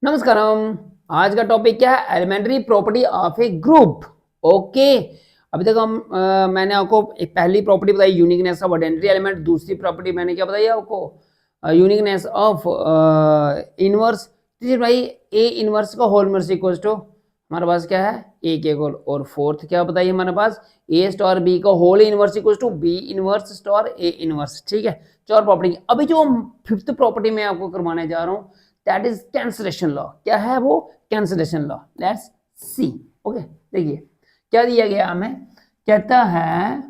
नमस्कारम। आज का टॉपिक क्या है? Elementary property of a group. Okay, अभी तक मैंने आपको एक पहली प्रॉपर्टी बताई यूनिकनेस ऑफ आइडेंटिटी एलिमेंट। दूसरी प्रॉपर्टी मैंने क्या बताई आपको? Uniqueness of inverse. तीसरी भाई ए इनवर्स का होल इनवर्स इक्वल्स टू हमारे पास क्या है? ए के होल। और फोर्थ क्या बताइए हमारे पास? ए स्टार बी का whole inverse equals to b inverse star A inverse. ठीक है, चार प्रॉपर्टी। अभी जो फिफ्थ प्रॉपर्टी मैं आपको करवाने जा रहा हूँ दैट इज कैंसलेशन लॉ। क्या है वो? Cancellation law. Let's see. Okay, देखिए क्या दिया गया हमें। कहता है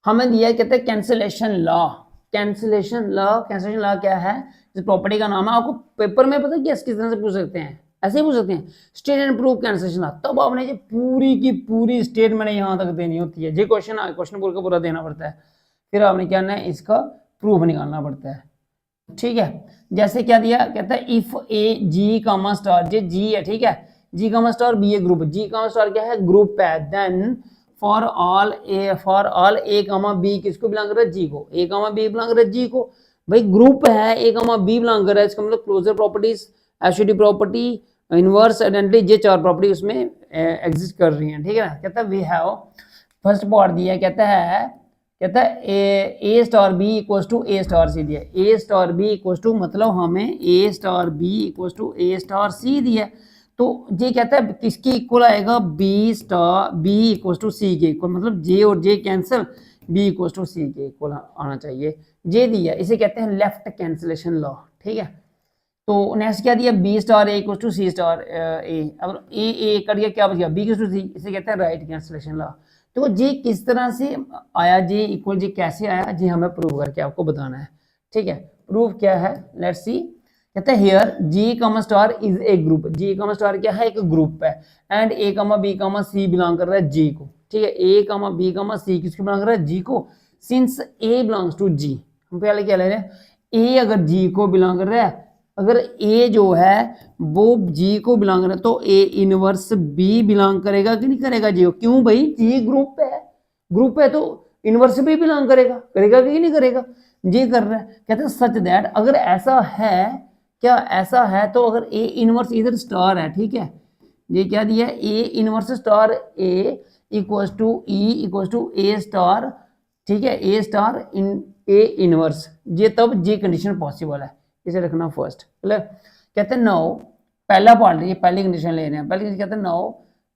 हमें दिया, कहते हैं कैंसलेशन लॉ। कैंसलेशन लॉ क्या है? इस प्रॉपर्टी का नाम है। आपको पेपर में पता है किस तरह से पूछ सकते हैं? ऐसे ही पूछ सकते हैं, state and prove cancellation law. तब आपने ये पूरी की पूरी स्टेटमेंट यहां तक देनी होती है। ये क्वेश्चन पूरा का पूरा देना पड़ता है। फिर आपने क्या करना है? इसका प्रूफ निकालना पड़ता है। ठीक है, जैसे क्या दिया, कहता है if A ji comma star, जे जी है, ठीक है, G comma star be a group. G comma star क्या है? ग्रुप है। Then for all a comma b किसको बिलोंग कर रहा है? जी को। ए कामा बी बिलोंग कर रहा है जी को। भाई ग्रुप है, ए कामा बी बिलोंग कर रहा है, इसका मतलब closure properties, associative property, inverse identity, ये चार प्रॉपर्टी उसमें एग्जिस्ट कर रही हैं। ठीक है ना। कहता है वी हैव फर्स्ट पार्ट दिया, कहता है A star B equal to A star C दिया। A star B equal to मतलब हमें A star B equal to A star C दिया। तो ये कहता है किसके इक्वल आएगा? B star B equal to C के इक्वल, मतलब जे और J cancel, B equal to C के इक्वल आना चाहिए। जे दिया, इसे कहते हैं लेफ्ट कैंसिलेशन लॉ। ठीक है, तो नेक्स्ट क्या दिया? B star A equal to C star A. अब ए कट गया, क्या बच गया? बी इक्वल टू सी, इसे कहते हैं राइट कैंसिलेशन लॉ। तो जी किस तरह से आया, जी इक्वल जी कैसे आया, जी हमें प्रूव करके आपको बताना है। ठीक है, प्रूफ क्या है? Let's see. कहता है here G comma star is a group. G comma star क्या है? एक ग्रुप है। And a comma b comma c belong कर रहा है जी को। ठीक है, a comma b comma c किसको बिलोंग कर रहा है? जी को। Since a belongs to G, हम पहले क्या ले रहे हैं? ए अगर जी को बिलोंग कर रहा है, अगर ए जो है वो जी को बिलोंग कर रहा है, तो ए इनवर्स बी बिलोंग करेगा कि नहीं करेगा जी को? क्यों भाई? जी ग्रुप है तो इनवर्स भी बिलोंग करेगा कि नहीं करेगा? जी कर रहा है। कहते हैं सच दैट, अगर ऐसा है, क्या ऐसा है तो अगर ए इनवर्स इधर स्टार है, ठीक है, ये क्या दिया? A inverse star a equals to e equals to A star. ठीक है, A star in A inverse, ये तब जी कंडीशन पॉसिबल है। इसे रखना फर्स्ट। क्लियर? कहते हैं नाउ, पहला पार्ट, ये पहली कंडीशन ले रहे हैं। पहली कंडीशन कहते हैं now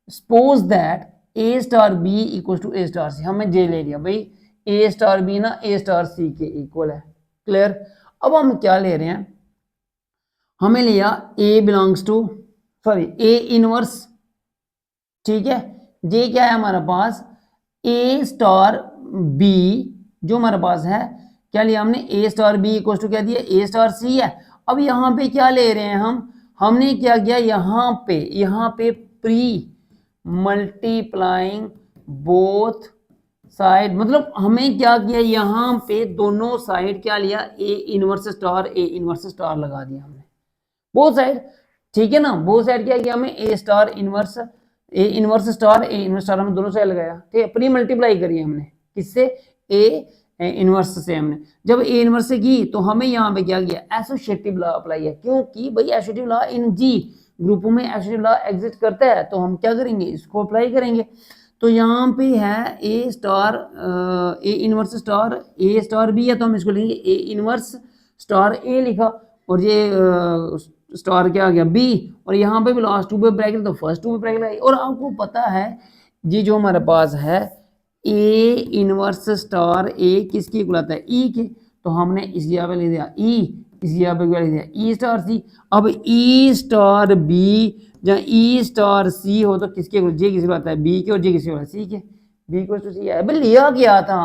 suppose that A star B equal to A star C. हमने जे ले लिया भाई, ए स्टार बी ना ए स्टार सी के इक्वल है। क्लियर? अब हम क्या ले रहे हैं? हमें लिया A belongs to, sorry A inverse. ठीक है, जे क्या है हमारे पास? ए स्टार बी जो हमारे पास है, क्या लिया हमने? ए स्टार बी इक्वल टू क्या दिया? ए स्टार सी है। अब यहाँ पे क्या ले रहे हैं हमने क्या किया? यहाँ पे प्री मल्टीप्लाइंग बोथ साइड, मतलब हमें क्या किया? यहाँ पे दोनों साइड क्या लिया? ए इनवर्स स्टार लगा दिया हमने बोथ साइड। ठीक है ना, बोथ साइड क्या किया हमें? ए इनवर्स स्टार हमने दोनों साइड लगाया। ठीक है, प्री मल्टीप्लाई करी हमने किससे? ए इनवर्स से। हमने जब ए इनवर्स से की तो हमें यहाँ पे क्या किया? एसोसिएटिव लॉ अप्लाई है, क्योंकि भाई एसोसिएटिव लॉ इन जी ग्रुपों में एसोसिएटिव लॉ एग्जिस्ट करता है, तो हम क्या करेंगे? इसको अप्लाई करेंगे। तो यहाँ पे है A star A inverse star A star B है, तो हम इसको लेंगे ए इनवर्स स्टार ए लिखा, और ये स्टार क्या आ गया? बी, और यहाँ पे भी लास्ट टू पे ब्रैकेट, तो फर्स्ट टू पे ब्रैकेट लगाई। और आपको पता है जी जो हमारे पास है ए इनवर्स स्टार ए किसकी इक्वल आता है? ई के, तो हमने इस जगह पे ले दिया ई, इस जगह पे ले दिया ई स्टार सी। अब ई स्टार बी जहाँ ई स्टार सी हो तो किसके इक्वल? जे किसी को आता है? बी के, और जे किसी को सी के, बी इक्वल टू सी है। भाई लिया क्या था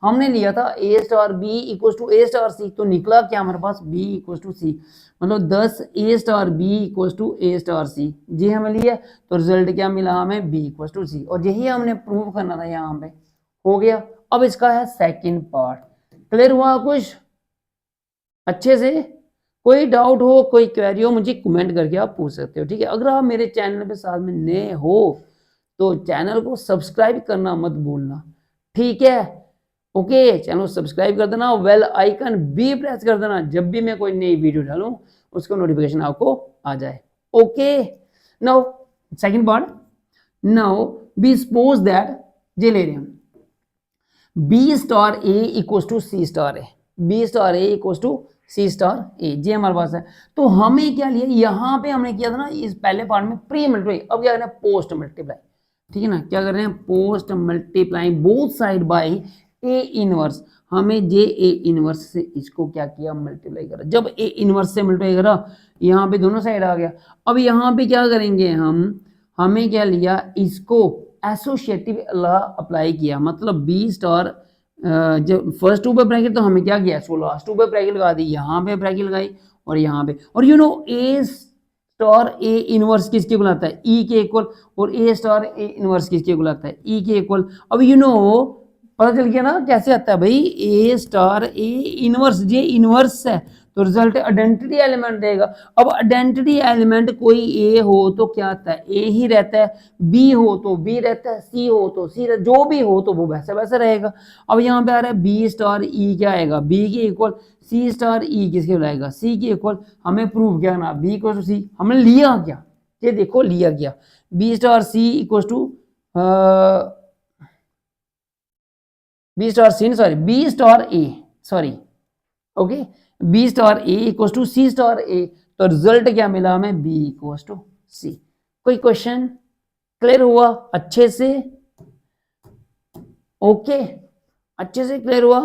हमने लिया था A star B equal to A star C, तो निकला क्या हमारे पास? बी इक्वल टू सी, मतलब 10 A star B equal to A star C. जी हमें लिया, तो रिजल्ट क्या मिला हमें? B equal to C. और यही हमने प्रूव करना था, यहाँ पे हो गया। अब इसका है सेकंड पार्ट। क्लियर हुआ कुछ अच्छे से? कोई डाउट हो, कोई क्वेरी हो, मुझे कमेंट करके आप पूछ सकते हो। ठीक है, अगर आप मेरे चैनल पे साथ में नए हो तो चैनल को सब्सक्राइब करना मत भूलना। ठीक है, ओके, चैनल सब्सक्राइब कर देना, बेल आइकन भी प्रेस कर देना, जब भी मैं कोई नई वीडियो डालूं उसका नोटिफिकेशन आपको आ जाए। Okay, now second part, now B suppose that ये ले रहे हैं B star A equal to C star A, B star A equal to C star A, ये हमारे पास है। तो हमें क्या लिया, यहाँ पे हमने किया था ना इस पहले पार्ट में प्री मल्टीप्लाई, अब क्या कर रहे हैं पोस्ट मल्टीप्लाई, ठीक है ना, क्या कर रहे हैं post multiply both side by A inverse. हमें जे ए इनवर्स से इसको क्या किया मल्टीप्लाई करा, जब ए इनवर्स से मल्टीप्लाई करा यहाँ पे दोनों साइड आ गया। अब यहाँ पे क्या करेंगे हम, हमें क्या लिया इसको एसोसिएटिव लॉ अप्लाई किया, मतलब बी स्टार जब फर्स्ट टू पे ब्रैकेट तो हमें क्या किया इसको लास्ट टू पे ब्रैकेट लगा दी, यहाँ पे ब्रैकेट लगाई और यहाँ पे, और you know A star A inverse किसके बुलाता है ई के इक्वल, और ए स्टार ए इनवर्स किसके बुलाता है ई के इक्वल। अब यू नो पता चल गया ना कैसे आता है भाई, ए स्टार ए इनवर्स, ये इनवर्स है तो रिजल्ट आइडेंटिटी एलिमेंट देगा। अब आइडेंटिटी एलिमेंट कोई ए हो तो क्या आता है ए ही रहता है, बी हो तो बी रहता है, सी हो तो सी रहता है, जो भी हो तो वो वैसा वैसा रहेगा। अब यहाँ पे आ रहा है बी स्टार ई क्या आएगा बी के इक्वल, सी स्टार ई किसके बुलाएगा सी के इक्वल। हमें प्रूव क्या करना बी इक्वल टू सी, हमने लिया क्या ये देखो लिया गया B star C equal to B star C sorry B star A sorry okay B star A equal to C star A, तो रिजल्ट क्या मिला हमें बी इक्वल टू सी। कोई क्वेश्चन क्लियर हुआ अच्छे से? ओके अच्छे से क्लियर हुआ,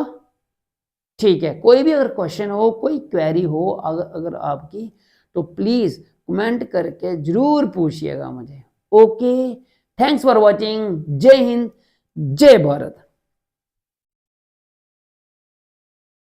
ठीक है। कोई भी अगर क्वेश्चन हो कोई क्वेरी हो अगर आपकी तो प्लीज कमेंट करके जरूर पूछिएगा मुझे। ओके थैंक्स फॉर वॉचिंग, जय हिंद जय भारत।